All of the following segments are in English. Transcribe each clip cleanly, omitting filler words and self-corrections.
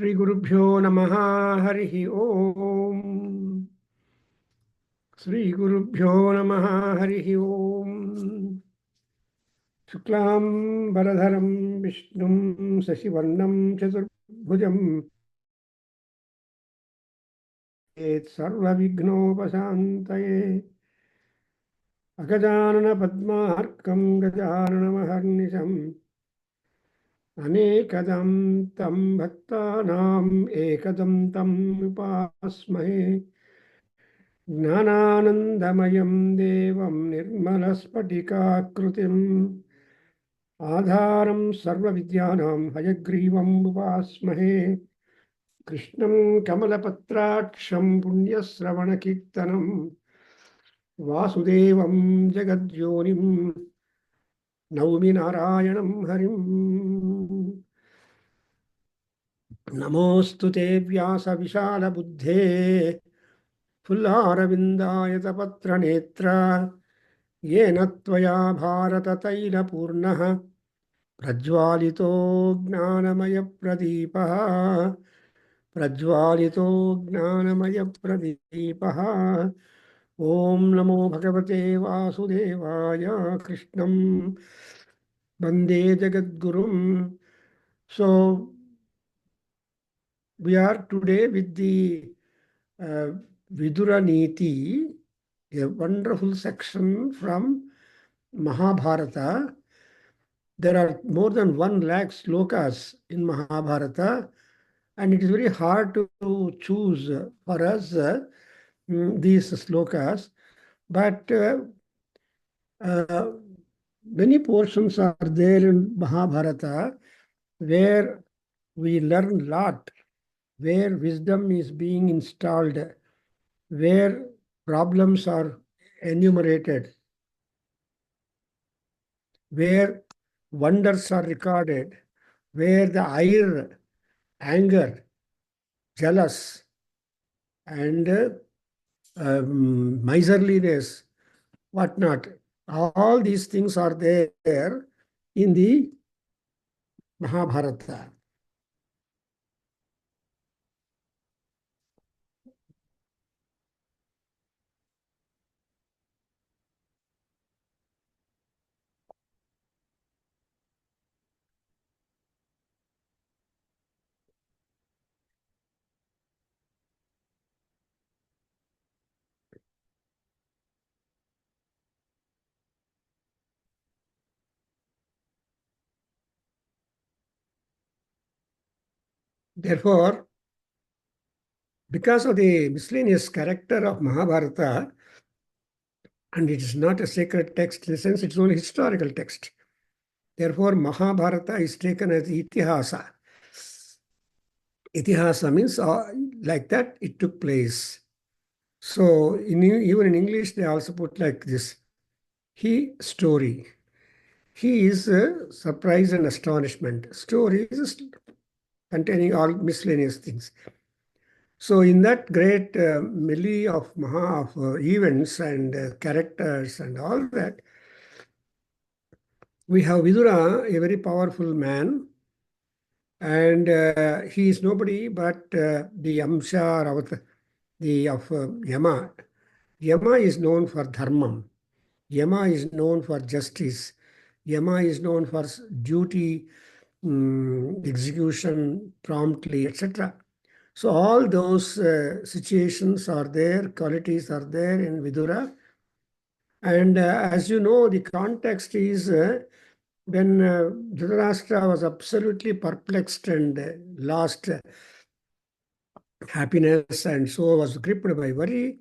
Sri Gurubhyo Namaha Harihi Om. Sri Gurubhyo Namaha Harihi Om. Shuklam Baradharam Vishnum Sasivarnam Chaturbhujam Et Sarva Vignopasantaye Agajanana Padmarkam Gajanana Maharnisham Anekadam Tam Bhaktanam Ekadam Tam Upasmahe ज्ञानानन्दमयं देवं निर्मलस्फटिकाकृतिम् आधारं सर्वविद्यानां हयग्रीवम् उपास्महे कृष्णं कमलपत्राक्षं पुण्यश्रवणकीर्तनं वासुदेवं जगद्योनिं नौमि नारायणं हरिम् नमोऽस्तु ते व्यासविशालबुद्धे फुल्लारविन्दायतपत्रनेत्र येन त्वया भारततैलपूर्णः प्रज्वालितो ज्ञानमयप्रदीपः प्रज्वालितो ज्ञानमयप्रदीपः ॐ नमो भगवते वासुदेवाय कृष्णं वन्दे जगद्गुरुम्. So we are today with the Vidura Neethi, a wonderful section from Mahabharata. There are more than 1 lakh slokas in Mahabharata, and it is very hard to choose for us these slokas. But many portions are there in Mahabharata where we learn a lot, where wisdom is being installed, where problems are enumerated, where wonders are recorded, where the ire, anger, jealous, and miserliness, whatnot, all these things are there in the Mahabharata. Therefore, because of the miscellaneous character of Mahabharata, and it is not a sacred text in the sense it's only historical text. Therefore, Mahabharata is taken as Itihasa. Itihasa means like that it took place. So even in English, they also put like this. He story. He is surprise and astonishment. Story is containing all miscellaneous things. So in that great melee of events and characters and all that, we have Vidura, a very powerful man, and he is nobody but the Amsha of Yama. Yama is known for dharmam. Yama is known for justice. Yama is known for duty, execution promptly, etc. So all those situations are there, qualities are there in Vidura. And as you know, the context is when Dhritarashtra was absolutely perplexed and lost happiness, and so was gripped by worry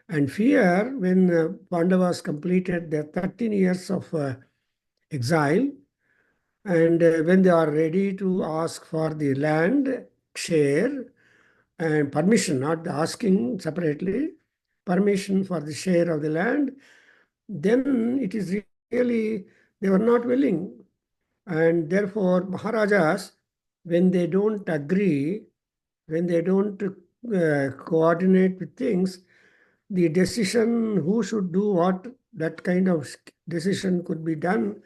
and fear when Pandavas completed their 13 years of exile, and when they are ready to ask for the land share and permission, not asking separately, permission for the share of the land, then it is really, they were not willing. And therefore, Maharajas, when they don't agree, when they don't coordinate with things, the decision who should do what, that kind of decision could be done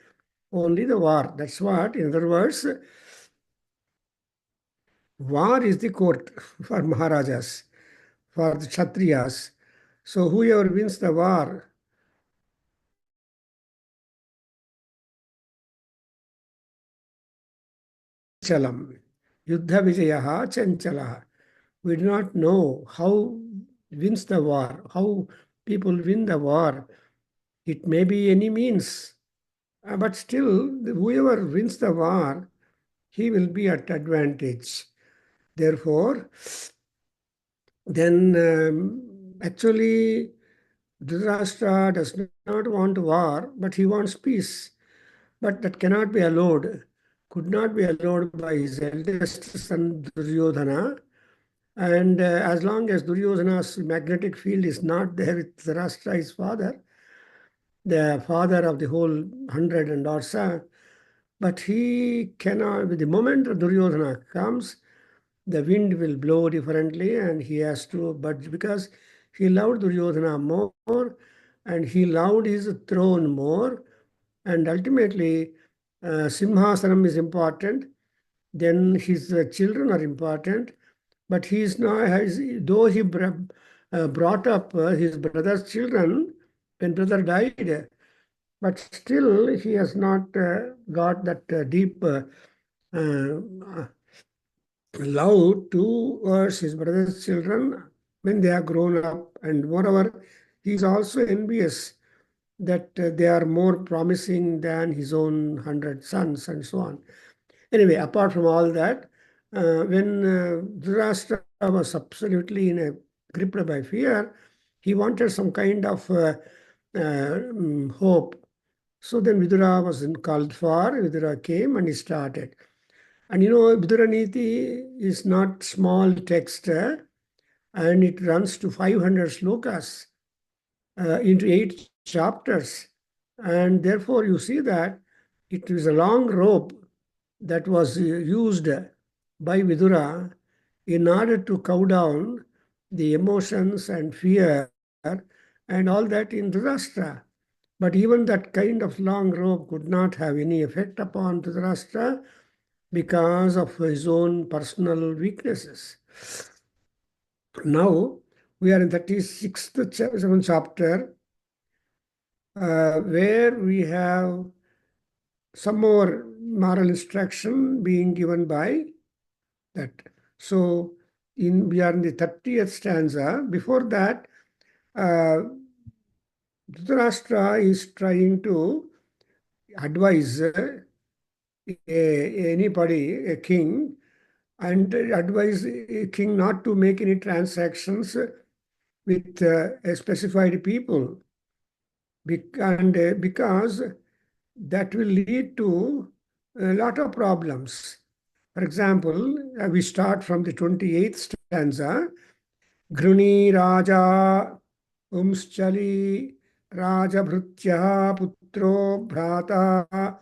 only the war. That's what, in other words, war is the court for Maharajas, for the Kshatriyas. So whoever wins the war, chalam, yuddha vijayaha chanchalah. We do not know how wins the war, how people win the war. It may be any means, but still, whoever wins the war, he will be at advantage. Therefore, then actually, Dhritarashtra does not want war, but he wants peace. But that cannot be allowed, could not be allowed by his eldest son Duryodhana. And as long as Duryodhana's magnetic field is not there with Dhritarashtra, his father, the father of the whole hundred and odd son, but he cannot, with the moment Duryodhana comes, the wind will blow differently and he has to budge because he loved Duryodhana more and he loved his throne more. And ultimately, Simhasanam is important. Then his children are important. But he is not, though he brought up his brother's children when brother died, but still he has not got that deep uh, love towards his brother's children when they are grown up. And moreover, he is also envious that they are more promising than his own 100 sons and so on. Anyway, apart from all that, when Dhritarashtra was absolutely gripped by fear, he wanted some kind of hope. So then Vidura was called for, Vidura came and he started. And Vidura Neethi is not small text and it runs to 500 slokas into 8 chapters. And therefore, you see that it is a long rope that was used by Vidura in order to cow down the emotions and fear and all that in Dhritarashtra. But even that kind of long rope could not have any effect upon Dhritarashtra because of his own personal weaknesses. Now, we are in 36th chapter, where we have some more moral instruction being given by that. So, we are in the 30th stanza. Before that, uh, Dhritarashtra is trying to advise anybody, a king, and advise a king not to make any transactions with a specified people. And because that will lead to a lot of problems. For example, we start from the 28th stanza. Gruni Raja Umschali Rajabhrutya Putro Bhrata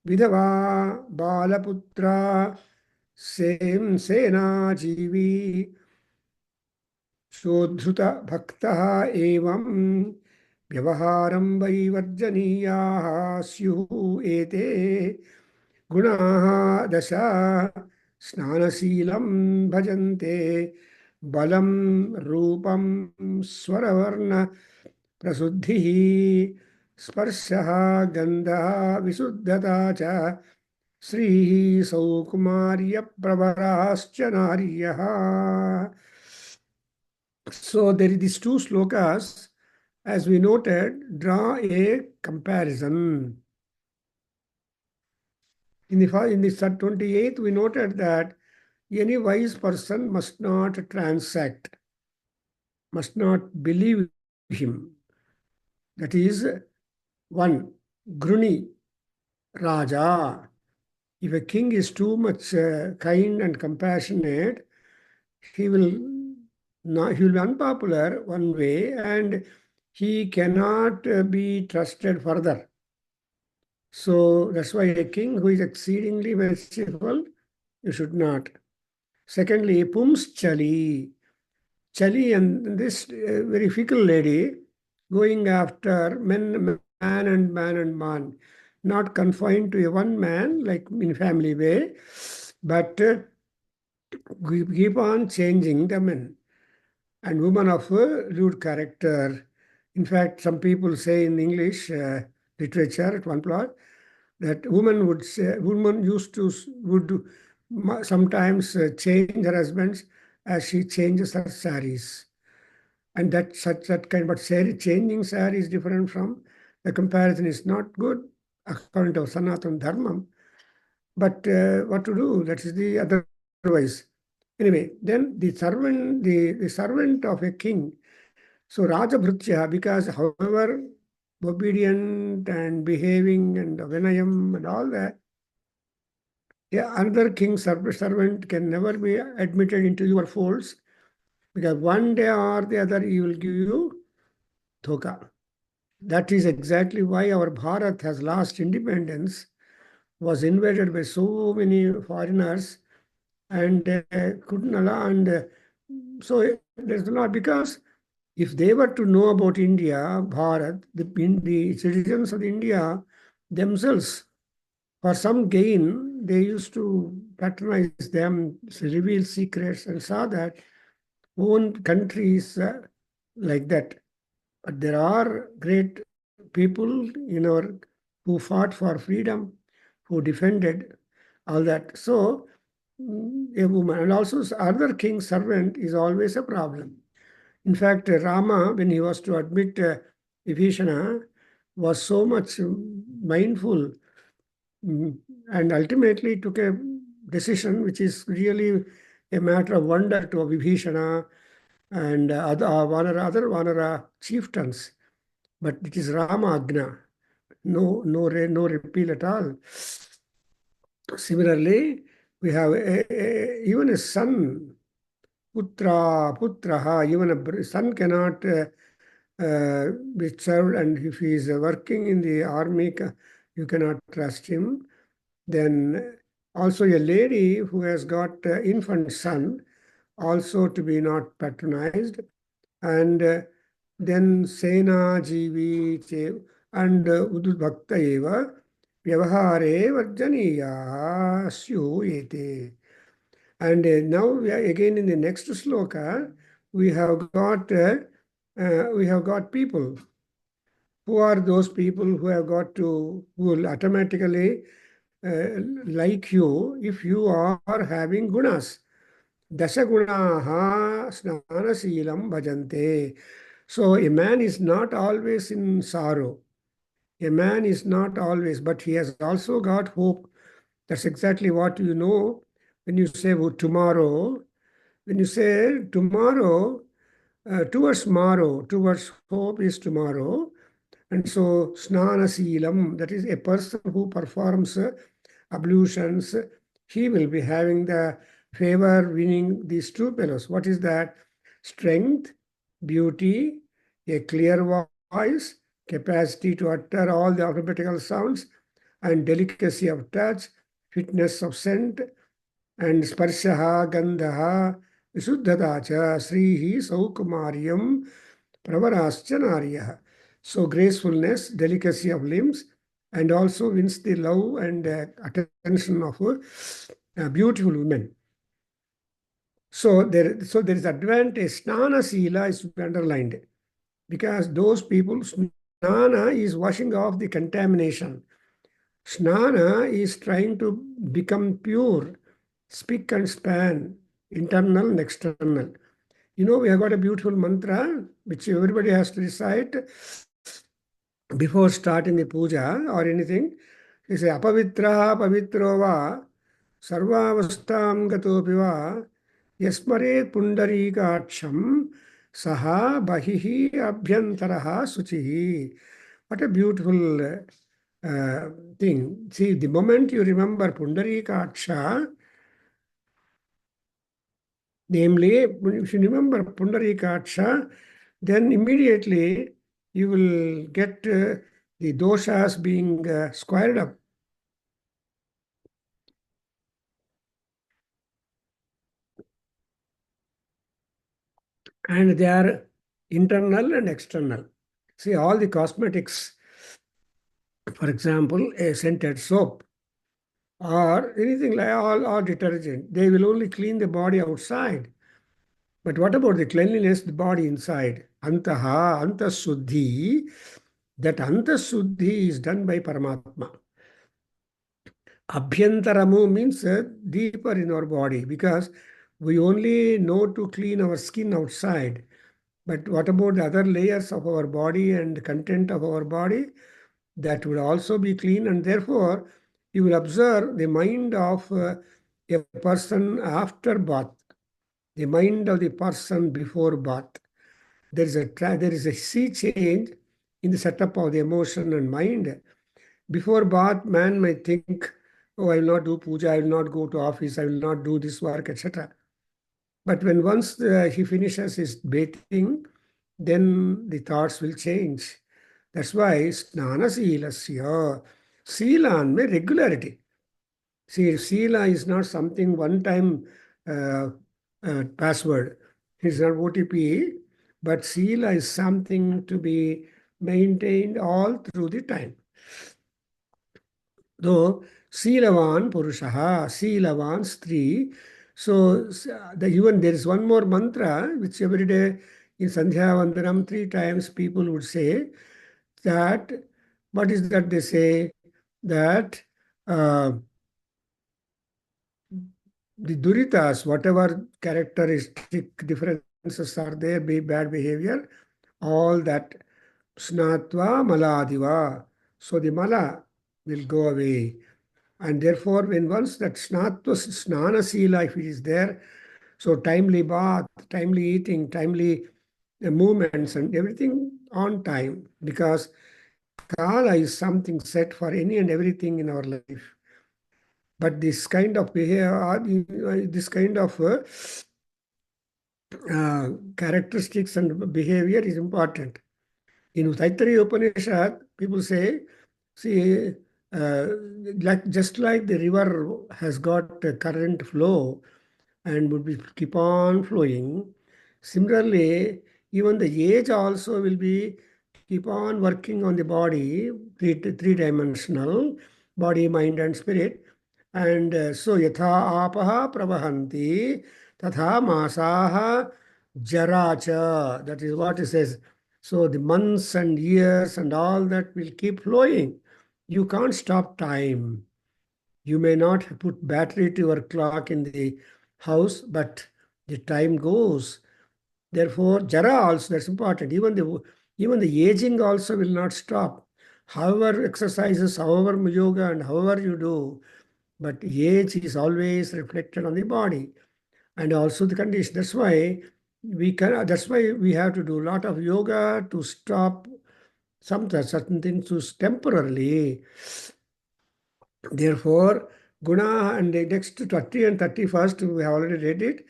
Vidava Balaputra Sena Jivi Shodhuta Bhakta Evam व्यवहारं वै वर्जनीयाः स्युः एते गुणाः दश स्नानशीलं भजन्ते बलं रूपं स्वरवर्ण प्रशुद्धिः स्पर्शः गन्धः विशुद्धता च श्रीः सौकुमार्यप्रवराश्च नार्यः. So there is these 2 slokas, as we noted, draw a comparison. In the 28th, we noted that any wise person must not transact, must not believe him. That is one, Gruni, Raja. If a king is too much kind and compassionate, he will be unpopular one way, and he cannot be trusted further. So that's why a king who is exceedingly merciful, you should not. Secondly, Pums Chali. Chali, and this very fickle lady going after man and man and man, not confined to a one man like in family way, but we keep on changing the men and women of lewd character. In fact, some people say in English literature at one plot that women used to would sometimes change her husbands as she changes her saris, and that kind. But changing sari is different from the comparison is not good according to Sanatana Dharma. But what to do? That is the otherwise. Anyway, then the servant of a king. So Raja Bhrutya, because however obedient and behaving and Vinayam and all that, yeah, another king servant can never be admitted into your folds because one day or the other he will give you thoka. That is exactly why our Bharat has lost independence, was invaded by so many foreigners and couldn't allow. And so there's not because if they were to know about India, Bharat, the citizens of India themselves, for some gain, they used to patronize them, reveal secrets, and saw that own countries like that. But there are great people in our who fought for freedom, who defended all that. So a woman and also other king's servant is always a problem. In fact, Rama, when he was to admit Vibhishana, was so much mindful and ultimately took a decision which is really a matter of wonder to Vibhishana and other Vanara chieftains. But it is Rama Agna, no repeal at all. Similarly, we have even a son, putraha, even a son cannot be served, and if he is working in the army, you cannot trust him. Then also a lady who has got infant son, also to be not patronized. And then Sena Jivi and Udbhakta eva Vyavahare Varjaniya Syuyete. And now again in the next sloka, we have got people. Who are those people who have got to, who will automatically like you if you are having gunas? Dasagunaha snanasilam bhajante. So a man is not always in sorrow. A man is not always, but he has also got hope. That's exactly what you know when you say tomorrow. When you say tomorrow, towards tomorrow, towards hope is tomorrow. And so, snana seelam, that is a person who performs ablutions, he will be having the favor winning these two pillars. What is that? Strength, beauty, a clear voice, capacity to utter all the alphabetical sounds, and delicacy of touch, fitness of scent, and sparshaha, gandhaha, visuddhata cha, srihi, saukumaryam, pravarascha naryaha. So gracefulness, delicacy of limbs, and also wins the love and attention of beautiful women. So there is advantage. Snana sila is to be underlined because those people, snana is washing off the contamination. Snana is trying to become pure, spick and span, internal and external. You know, we have got a beautiful mantra which everybody has to recite before starting the puja or anything. He say, Apavitra pavitro va sarvavastam gatopi va yasmare pundarikaksham saha bahihi abhyantaraha suchihi. What a beautiful thing. See, the moment you remember Pundarikaksha, namely, if you remember Pundarikaksha, then immediately you will get the doshas being squared up. And they are internal and external. See, all the cosmetics, for example, a scented soap. or anything like all or detergent. They will only clean the body outside. But what about the cleanliness, the body inside? Antaha, antasuddhi. That antasuddhi is done by Paramatma. Abhyantaramu means deeper in our body, because we only know to clean our skin outside. But what about the other layers of our body and content of our body? That would also be clean, and therefore you will observe the mind of a person after bath, the mind of the person before bath. There is a sea change in the setup of the emotion and mind. Before bath, man might think, "Oh, I will not do puja, I will not go to office, I will not do this work, etc." But when once he finishes his bathing, then the thoughts will change. That's why snana silasya. Sila means regularity. See, sila is not something one time uh, password. It's not OTP, but sila is something to be maintained all through the time. Though Silavan Purushaha, Silavan Stri. So even there is one more mantra which every day in Sandhya Vandanam 3 times people would say that. What is that they say? That uh, the Duritas, whatever characteristic differences are there, be bad behavior, all that Snatva Maladiva. So the Mala will go away. And therefore, when once that snana sila, if it is there, so timely bath, timely eating, timely movements, and everything on time, because kala is something set for any and everything in our life. But this kind of behavior, this kind of characteristics and behavior is important. In Taittiriya Upanishad, people say, see, uh, just like the river has got a current flow and would be keep on flowing, similarly, even the age also will be keep on working on the body, three-dimensional body, mind, and spirit. And so, yatha apaha pravahanti, tatha masaha jaracha. That is what it says. So the months and years and all that will keep flowing. You can't stop time. You may not put battery to your clock in the house, but the time goes. Therefore, jara also, that's important. Even the aging also will not stop. However exercises, however yoga and however you do, but age is always reflected on the body and also the condition. That's why we have to do a lot of yoga to stop some certain things to temporarily. Therefore, guna and the next 30 and 31st, we have already read it,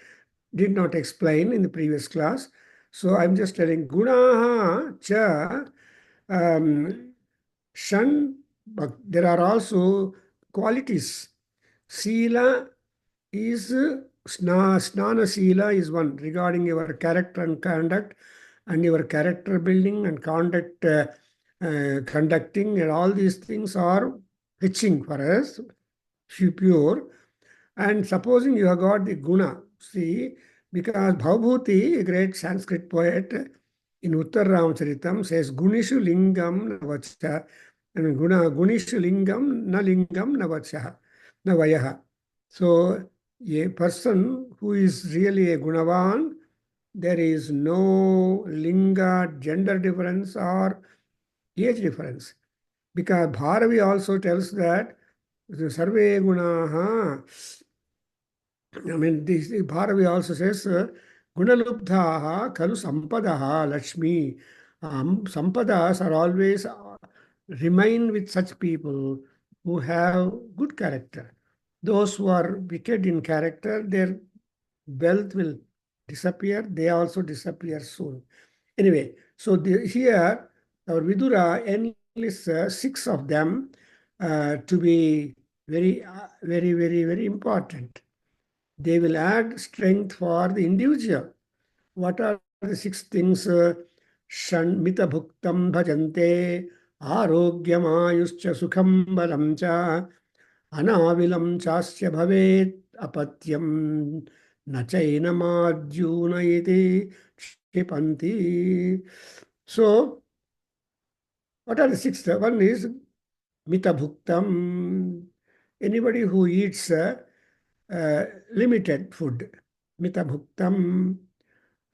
did not explain in the previous class. So I'm just telling guna cha shan, but there are also qualities. Sila is snana sila is one regarding your character and conduct and your character building and conduct conducting, and all these things are fetching for us, pure. And supposing you have got the guna, see, because Bhavabhuti, a great Sanskrit poet, in Uttar Ramacharitam says, Gunishu lingam navacha, and Gunishu lingam na lingam navacha, navayaha. So a person who is really a gunavan, there is no linga, gender difference or age difference. Because Bharavi also tells that the sarve gunaha, I mean, this Bharavi also says, Gunalubdhaha kalu sampadaha Lakshmi. Sampadas are always remain with such people who have good character. Those who are wicked in character, their wealth will disappear. They also disappear soon. Anyway, so here our Vidura enlists 6 of them to be very important. They will add strength for the individual. What are the 6 things? Shanmita bhuktam bhajante, arogyam ayuscha sukham balam cha, अनाविलं चास्य भवेत् अपत्यं न चैनमाद्यून इति क्षिपन्ति. So, what are the six? One is mitabhuktam. Anybody who eats limited food. Mitabhuktam.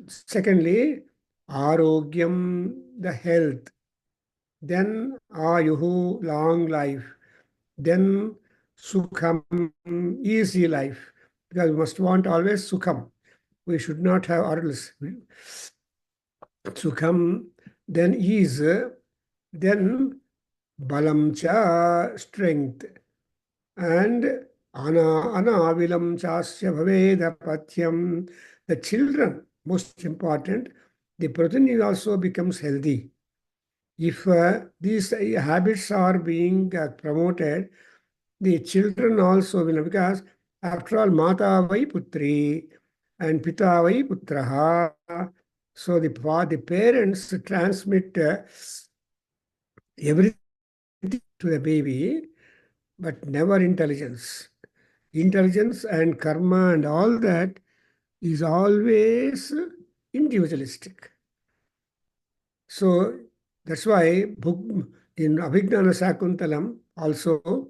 Secondly, arogyam, the health. Then ayuhu, long life. Then sukham, easy life. Because we must want always sukham. We should not have or else. Sukham, then ease, then balam cha, strength. And anavilam chasya bhavedapatyam, the children, most important, the progeny also becomes healthy. If these habits are being promoted, the children also will, because after all, mata vai putri and pita vai putraha. So the parents transmit everything to the baby, but never intelligence. Intelligence and karma and all that is always individualistic. So that's why in Abhignana Sakuntalam also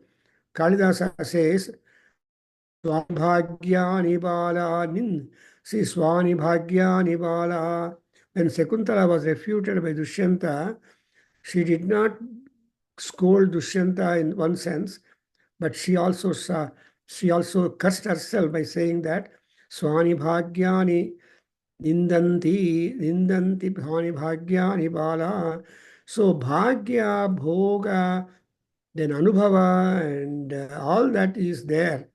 Kalidasa says, Swani Bala Nin. See, Swani Bhagya Bala. When Sakuntala was refuted by Dushyanta, she did not scold Dushyanta in one sense, but she also cursed herself by saying that Swani Bhagyani Nindanti Bhani Bhagyani Bala. So Bhagya, Bhoga, then Anubhava, and all that is there,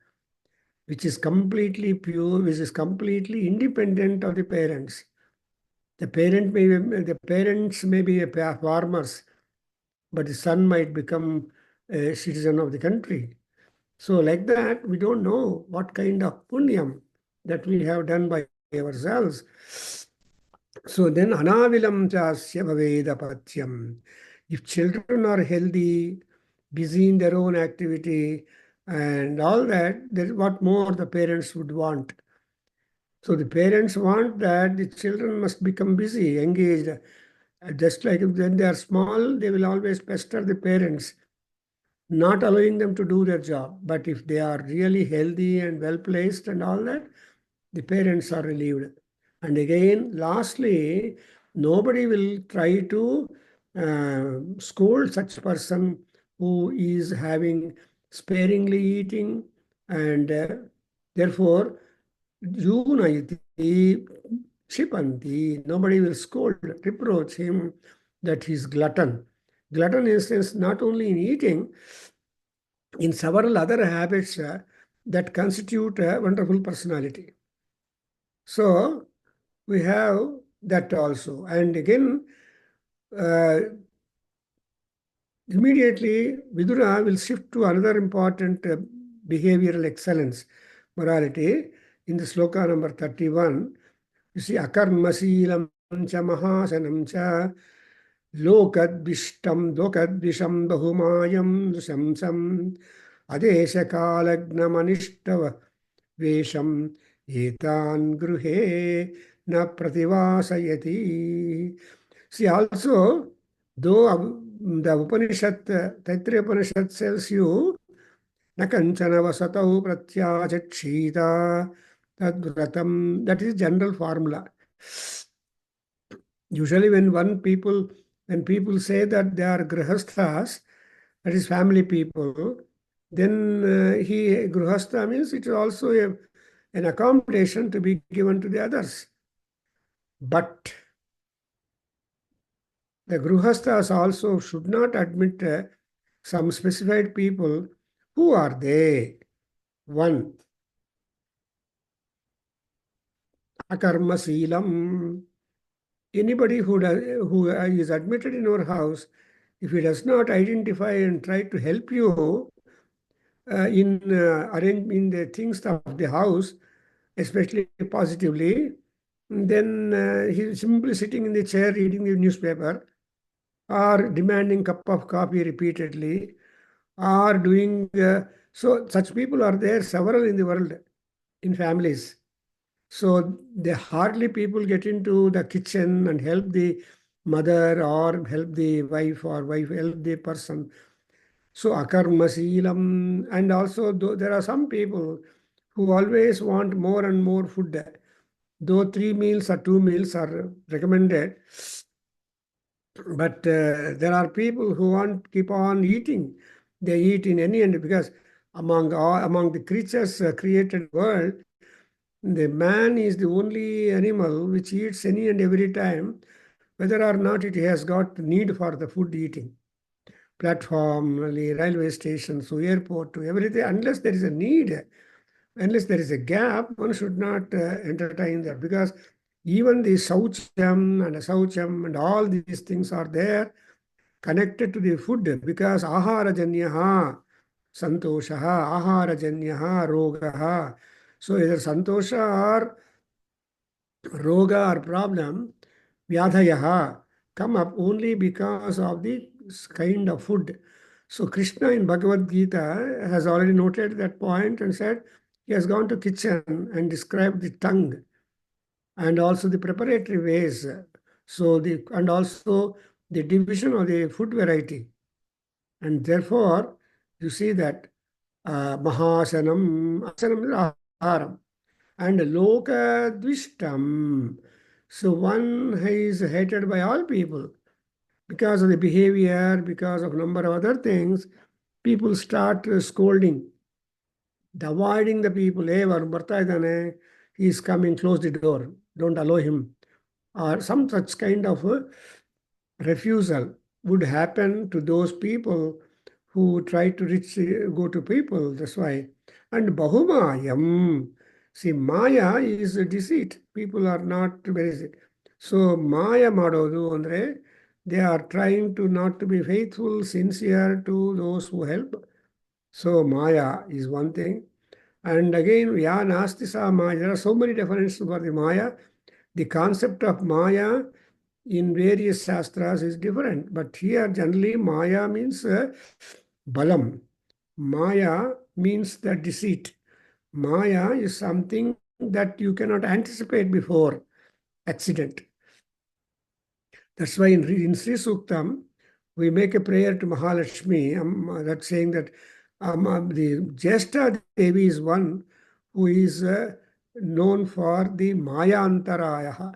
which is completely pure, which is completely independent of the parents. The parents may be farmers, but the son might become a citizen of the country. So like that, we don't know what kind of punyam that we have done by ourselves. So then anavilam chasya bhavedapatyam. If children are healthy, busy in their own activity, and all that, then what more the parents would want. So the parents want that the children must become busy, engaged. Just like when they are small, they will always pester the parents, not allowing them to do their job. But if they are really healthy and well placed and all that, the parents are relieved. And again, lastly, nobody will try to scold such person who is having sparingly eating, and therefore, Yunayati Shipanti, nobody will scold, reproach him that he's glutton. Glutton is not only in eating, in several other habits that constitute a wonderful personality. So we have that also. And again, uh, immediately Vidura will shift to another important behavioral excellence, morality. In the sloka number 31, you see, akarmasilam cha mahasanam cha lokadvisham bahumayam samsam adeshakalagnamaništava vesham etan gruhe na prativasayati. See, also, though the Upanishad, Taittiriya Upanishad tells you, na kanchana vasatau pratyachakshita tadvratam, that is general formula. Usually when people say that they are grihasthas, that is family people, then grihastha means it is also an accommodation to be given to the others. But the grihasthas also should not admit some specified people. Who are they? One, akarma seelam. Anybody who is admitted in our house, if he does not identify and try to help you in the things of the house, especially positively, then he's simply sitting in the chair reading the newspaper, or demanding cup of coffee repeatedly, or doing So such people are there, several in the world, in families. So they hardly people get into the kitchen and help the mother or help the wife or wife help the person. So akarmasilam, and also there are some people who always want more and more food. Though 3 meals or 2 meals are recommended, but there are people who want keep on eating. They eat in any end because among the creatures created world, the man is the only animal which eats any and every time, whether or not it has got need for the food eating. Platform, the railway stations, to airport, to everything, unless there is a need, unless there is a gap, one should not entertain that because even the saucham and all these things are there connected to the food because ahara janyaha santoshaha, ahara janyaha rogaha. So either santosha or roga or problem, vyadhayaha, come up only because of the kind of food. So Krishna in Bhagavad Gita has already noted that point and said he has gone to kitchen and described the tongue and also the preparatory ways. So and also the division of the food variety. And therefore, you see that Mahasanam, Asanam is Aharam, and Loka Dvishtam. So one is hated by all people because of the behavior, because of number of other things. People start scolding, avoiding the people. Hey, varu barta idane, he is coming, close the door, don't allow him. Or some such kind of refusal would happen to those people who try to reach, go to people. That's why. And Bahumayam. See, Maya is a deceit. People are not very. So, Maya Madodu Andre, they are trying to not to be faithful, sincere to those who help. So, Maya is one thing. And again, Ya Nastisa Maya. There are so many definitions for the Maya. The concept of Maya in various shastras is different. But here, generally, Maya means balam. Maya means the deceit. Maya is something that you cannot anticipate before accident. That's why in Sri Suktam, we make a prayer to Mahalakshmi, that's saying that the Jesta Devi is one who is known for the Maya Antaraya.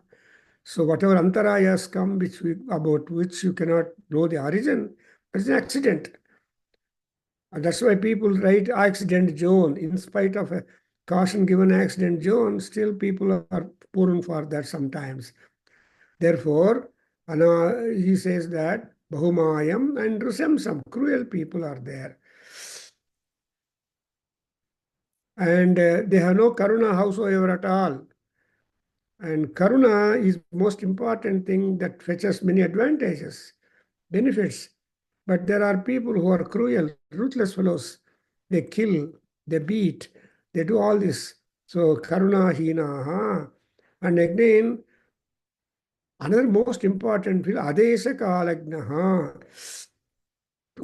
So whatever antarayas come about which you cannot know the origin, it's an accident. And that's why people write accident zone. In spite of a caution given accident zone, still people are prone for that sometimes. Therefore, he says that Bahumayam and Rusamsam, cruel people are there. And they have no Karuna howsoever at all. And Karuna is most important thing that fetches many advantages, benefits. But there are people who are cruel, ruthless fellows. They kill, they beat, they do all this. So Karuna Hina. And again, another most important feel Adesha Kalagnaha.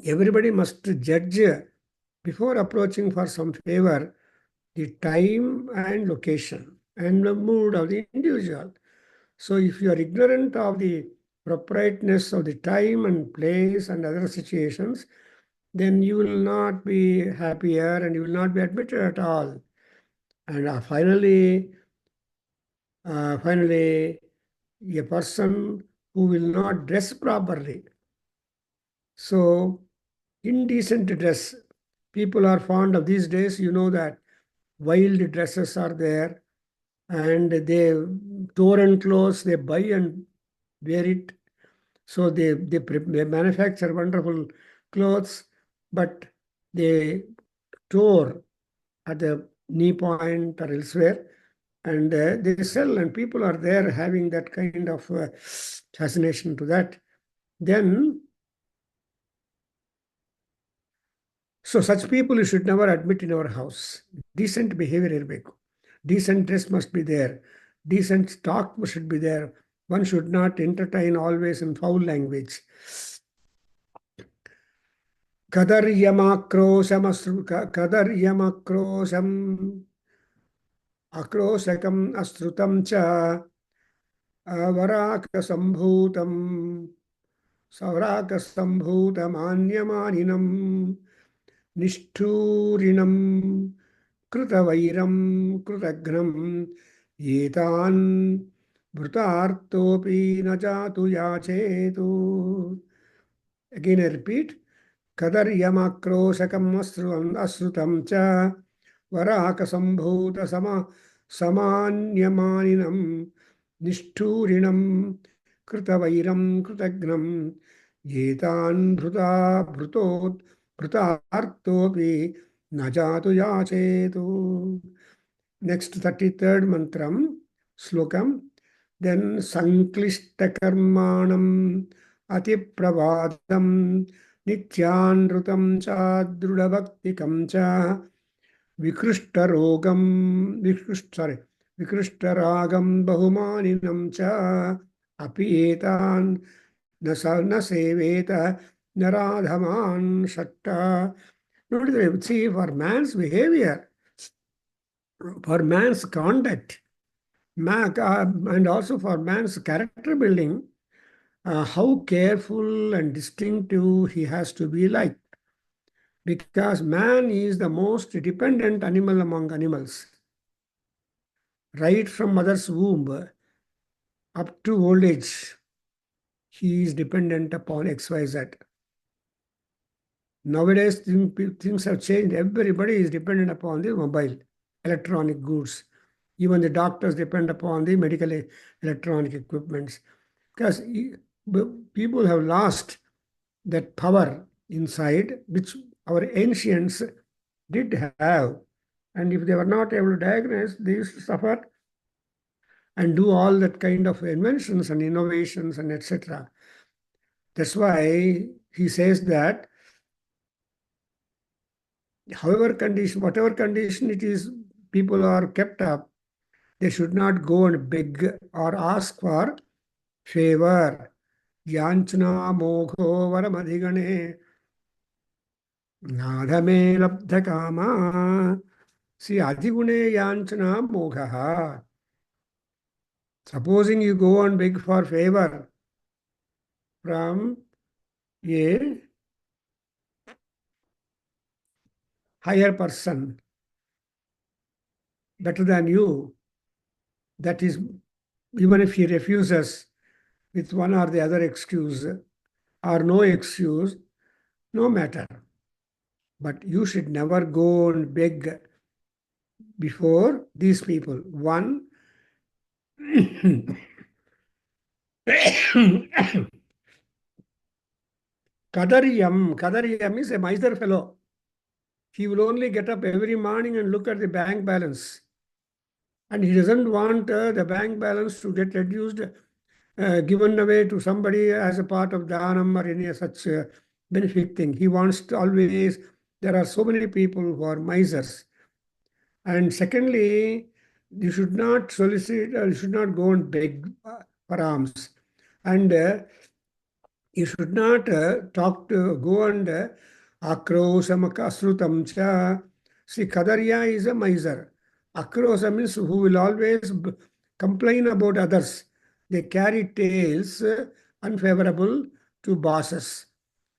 Everybody must judge before approaching for some favor the time and location and the mood of the individual. So if you are ignorant of the proprieteness of the time and place and other situations, then you will not be happier and you will not be admitted at all. And finally, a person who will not dress properly. So indecent dress. People are fond of these days, you know that wild dresses are there and they torn clothes, they buy and wear it. So they manufacture wonderful clothes, but they tore at the knee point or elsewhere, and they sell, and people are there having that kind of fascination to that. Then, so such people you should never admit in our house. Decent behavior ಇರಬೇಕು. Decent dress must be there. Decent talk should be there. One should not entertain always in foul language. कदर्यमाक्रोशम् आक्रोशकम् अश्रुतं च अवराकसम्भूतम् सौराकसम्भूतमान्यमानिनम् निष्ठूरिणम् कृतवैरं कृतघ्नम् एतान् भृतार्तोऽपि न जातु याचेतु. Again I repeat. कदर्यमाक्रोशकम् अश्रुतं च वराकसम्भूतसमान्यमानिनं निष्ठूरिणं कृतवैरं कृतघ्नं एतान् भृतार्तोऽपि न जातु याचेतु. Next 33rd mantram, slokam. Then sanklishtakarmanam atipravadam nityanrutam cha drudabhaktikam cha vikrishtarogam vikrishtaragam bahumaninam cha apietan na seveta naradhaman shatta. See, for man's behavior, for man's conduct, and also for man's character building, how careful and distinctive he has to be like. Because man is the most dependent animal among animals. Right from mother's womb up to old age, he is dependent upon XYZ. Nowadays, things have changed. Everybody is dependent upon the mobile, electronic goods. Even the doctors depend upon the medical electronic equipments. Because people have lost that power inside, which our ancients did have. And if they were not able to diagnose, they used to suffer and do all that kind of inventions and innovations and etc. That's why he says that whatever condition it is, people are kept up, they should not go and beg or ask for favor. Yanchana mogho varamadhigane nadhame labdhakama. See, adhigune yanchana mogha. Supposing you go and beg for favor from a higher person, better than you, that is, even if he refuses with one or the other excuse or no excuse, no matter. But you should never go and beg before these people. One, Kadaryam is a miser fellow. He will only get up every morning and look at the bank balance. And he doesn't want the bank balance to get reduced, given away to somebody as a part of dhanam or any such benefit thing. He wants to always, there are so many people who are misers. And secondly, you should not solicit, you should not go and beg for alms. And you should not go and akrosamaka cha. See, Kadarya is a miser. Akrosa means who will always complain about others. They carry tales unfavorable to bosses.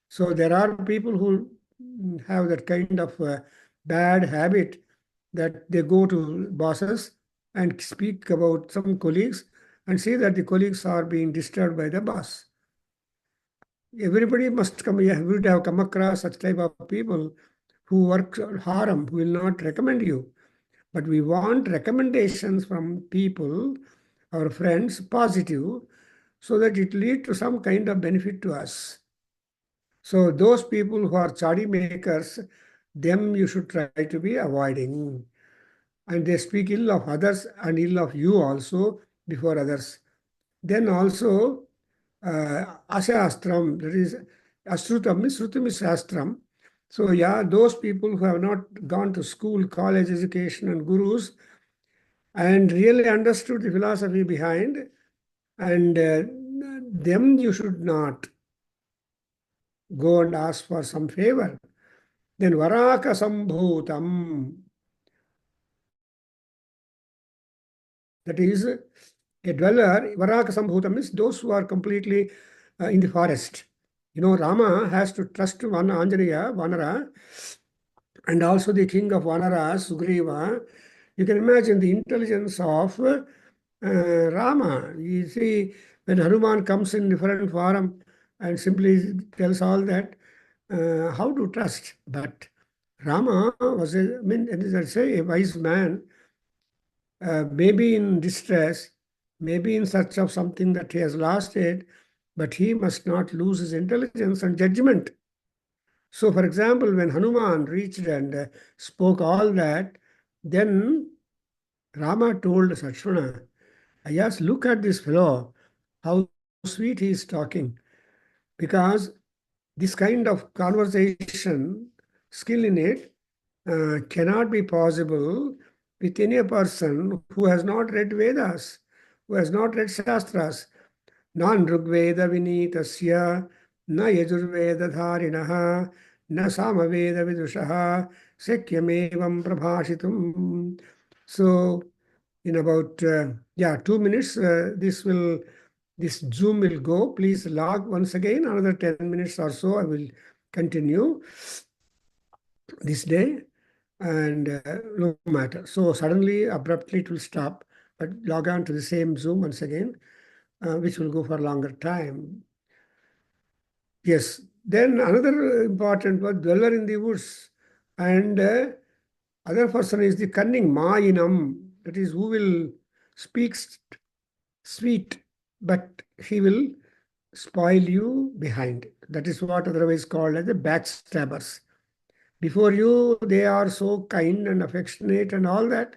So there are people who have that kind of bad habit that they go to bosses and speak about some colleagues and say that the colleagues are being disturbed by the boss. Everybody must come, you would have come across such type of people who work harm, who will not recommend you. But we want recommendations from people, our friends, positive, so that it lead to some kind of benefit to us. So those people who are chadi makers, them you should try to be avoiding. And they speak ill of others and ill of you also before others. Then also, Ashastram, that is, Shrutam is Shastram. So yeah, those people who have not gone to school, college education and gurus and really understood the philosophy behind, and them you should not go and ask for some favor. Then Varaka Sambhutam, that is a dweller, Varaka Sambhutam means those who are completely in the forest. Rama has to trust one Anjaneya, Vanara, and also the king of Vanara, Sugriva. You can imagine the intelligence of Rama. You see, when Hanuman comes in different form and simply tells all that, how to trust? But Rama was, as I say, a wise man, maybe in distress, maybe in search of something that he has lost it, but he must not lose his intelligence and judgment. So, for example, when Hanuman reached and spoke all that, then Rama told Lakshmana, yes, look at this fellow, how sweet he is talking. Because this kind of conversation, skill in it, cannot be possible with any person who has not read Vedas, who has not read Shastras. Non Rigveda Vineetasya, na Yajurveda Dharinaha, na Samaveda Vidushaha, Sekyamevam Prabhashitum. So, in about 2 minutes, this Zoom will go. Please log once again. Another 10 minutes or so, I will continue this day, and no matter. So suddenly, abruptly, it will stop. But log on to the same Zoom once again, which will go for a longer time. Yes. Then another important word, dweller in the woods. And other person is the cunning Mayinam. That is, who will speak sweet, but he will spoil you behind. That is what otherwise called as the backstabbers. Before you, they are so kind and affectionate and all that,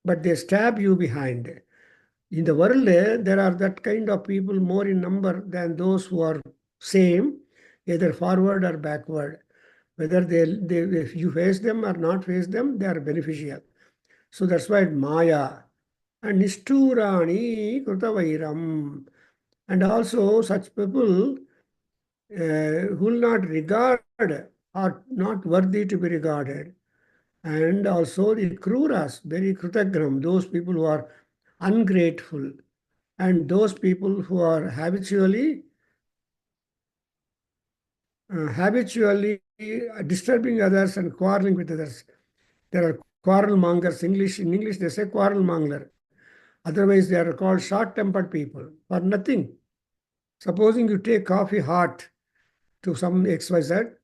but they stab you behind. In the world, there are that kind of people more in number than those who are same, either forward or backward. Whether if you face them or not face them, they are beneficial. So that's why Maya and Nisturani Krutavairam. And also such people who will not regard are not worthy to be regarded. And also the Kruras, very Krutagram, those people who are ungrateful, and those people who are habitually disturbing others and quarreling with others. There are quarrel mongers. In English, they say quarrel monger. Otherwise, they are called short-tempered people for nothing. Supposing you take coffee hot to some XYZ,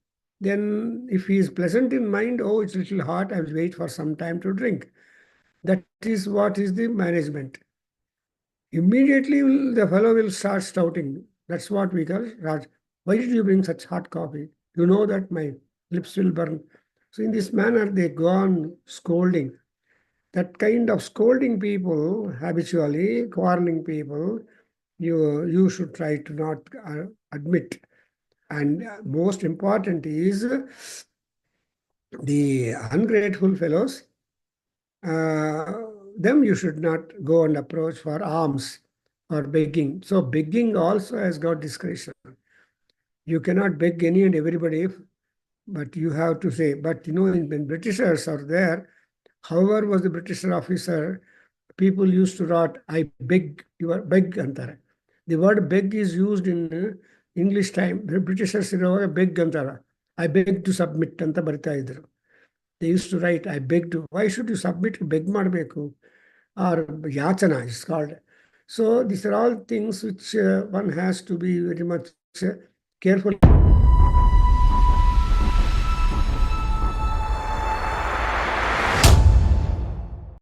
then if he is pleasant in mind, oh, it's a little hot, I will wait for some time to drink. That is what is the management. Immediately the fellow will start shouting. That's what we call Raj. Why did you bring such hot coffee? You know that my lips will burn. So in this manner, they go on scolding. That kind of scolding people, habitually quarreling people, you should try to not admit. And most important is the ungrateful fellows. Them you should not go and approach for alms or begging. So begging also has got discretion. You cannot beg any and everybody, but you have to say. But when Britishers are there, however was the British officer, people used to write, I beg, you are beg antar. The word beg is used in English time. The Britishers beg antara. I beg to submit anta barita idru. They used to write, I beg to. Why should you submit? Beg madbeku. Or yachana is called. So these are all things which one has to be very much careful.